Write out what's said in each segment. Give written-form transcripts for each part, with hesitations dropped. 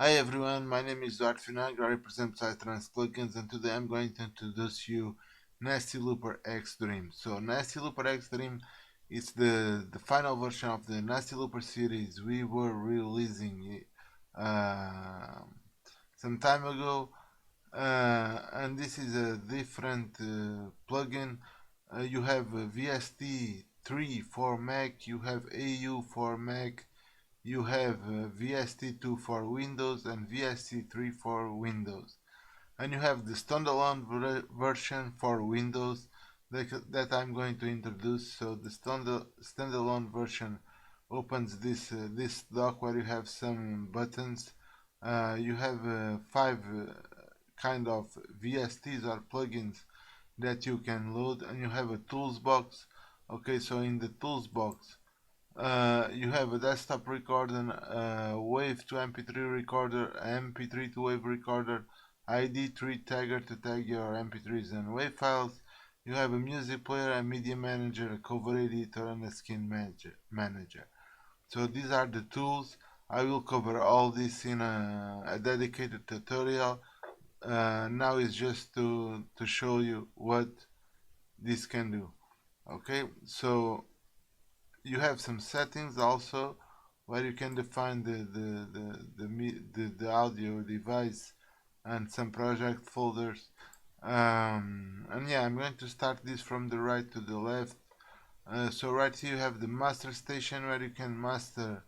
Hi everyone, my name is XDREAM. I represent Psytrance plugins, and today I'm going to introduce you Nasty Looper XDREAM. So Nasty Looper XDREAM is the final version of the Nasty Looper series. We were releasing it some time ago, and this is a different plugin. You have VST3 for Mac, you have AU for Mac, you have VST2 for Windows and VST3 for Windows, and you have the standalone version for Windows that I'm going to introduce. So the standalone version opens this dock where you have some buttons. You have five kind of VSTs or plugins that you can load, and you have a tools box. Okay, so in the tools box you have a desktop recorder, wave to MP3 recorder, MP3 to wave recorder, ID3 tagger to tag your MP3s and wave files. You have a music player, a media manager, a cover editor, and a skin manager. So these are the tools. I will cover all this in a dedicated tutorial. Now it's just to show you what this can do. Okay, so you have some settings also where you can define the audio device and some project folders. And yeah, I'm going to start this from the right to the left. So right here you have the master station where you can master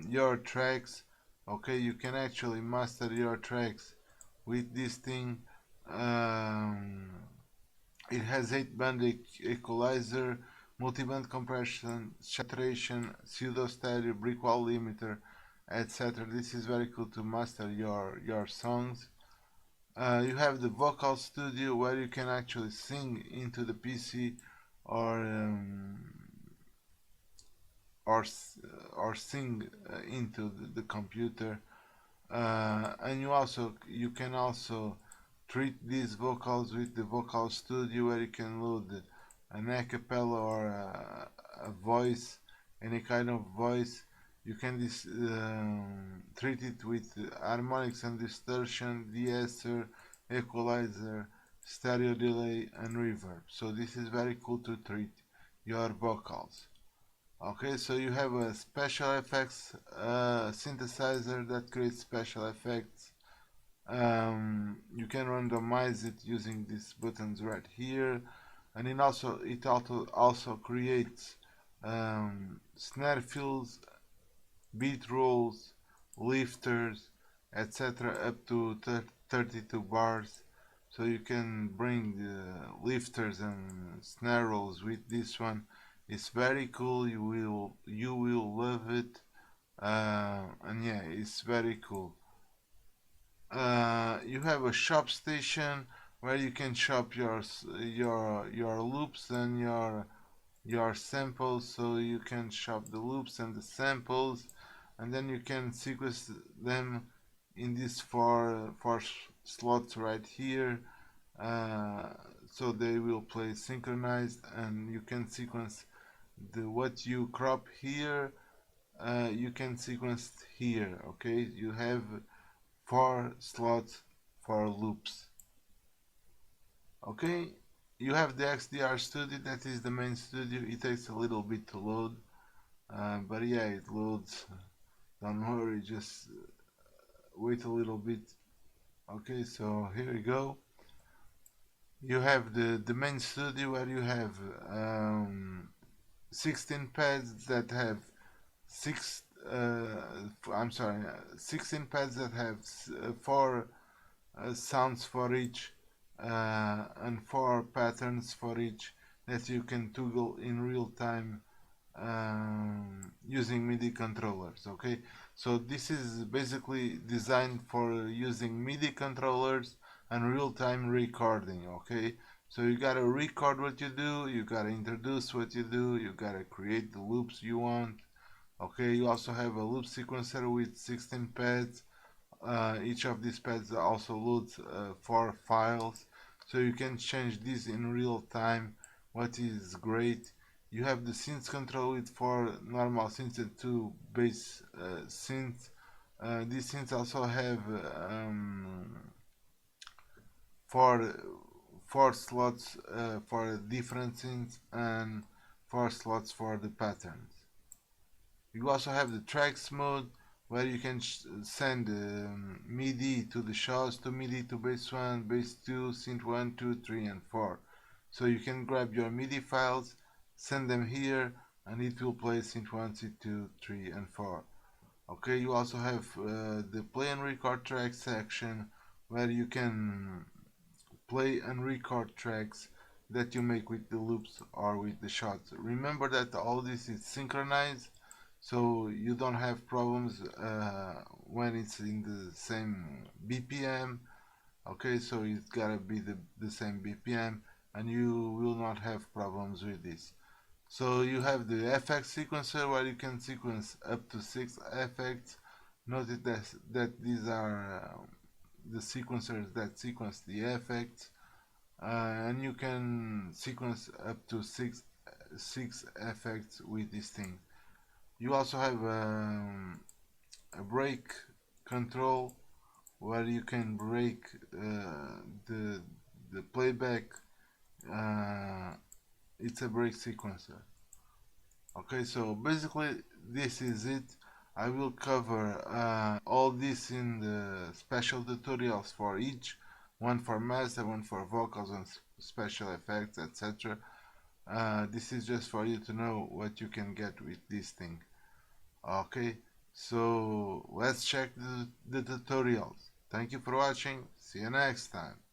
your tracks. Okay, you can actually master your tracks with this thing. um, it has 8-band equalizer, multiband compression, saturation, pseudo stereo, brick wall limiter, etc. This is very cool to master your songs. You have the vocal studio where you can actually sing into the PC or or or sing into the computer. And you can also treat these vocals with the vocal studio where you can load an acapella or a voice, any kind of voice. You can treat it with harmonics and distortion, de-esser, equalizer, stereo delay, and reverb. So this is very cool to treat your vocals. Okay, so you have a special effects synthesizer that creates special effects. You can randomize it using these buttons right here, and it also creates snare fills, beat rolls, lifters, etc. up to 32 bars. So you can bring the lifters and snare rolls with this one. It's very cool. You will love it. And yeah, it's very cool. You have a shop station where you can shop your loops and your samples. So you can shop the loops and the samples, and then you can sequence them in these four slots right here. uh, so they will play synchronized, and you can sequence the what you crop here. You can sequence here. Okay, you have 4 slots for loops. Okay, you have the XDR studio, that is the main studio. It takes a little bit to load, but yeah, it loads. Don't worry, just wait a little bit. Okay, so here we go. You have the main studio where you have 16 pads that have six I'm sorry 16 pads that have 4 sounds for each, and 4 patterns for each that you can toggle in real time using MIDI controllers. Okay, so this is basically designed for using MIDI controllers and real-time recording. Okay, so you gotta record what you do, you gotta introduce what you do, you gotta create the loops you want. Okay, you also have a loop sequencer with 16 pads. Each of these pads also loads 4 files, so you can change this in real time, what is great. You have the synth control with 4 normal synths and 2 bass synths. These things also have four four slots for different things and four slots for the patterns. You also have the tracks mode where you can send MIDI to the shots, to MIDI to bass 1, bass 2, synth 1, 2, 3 and 4. So you can grab your MIDI files, send them here, and it will play synth 1, synth 2, 3 and 4. Okay, you also have the play and record track section where you can play and record tracks that you make with the loops or with the shots. Remember that all this is synchronized, so you don't have problems when it's in the same BPM. Okay, so it's gotta be the same BPM and you will not have problems with this. So you have the FX sequencer where you can sequence up to 6 effects. Notice that these are the sequencers that sequence the effects, and you can sequence up to six effects with this thing. You also have a break control where you can break the playback. Uh, it's a break sequencer. Okay, so basically this is it. I will cover all this in the special tutorials for each, one for master, one for vocals and special effects, etc. This is just for you to know what you can get with this thing. Okay, so let's check the tutorials. Thank you for watching. See you next time.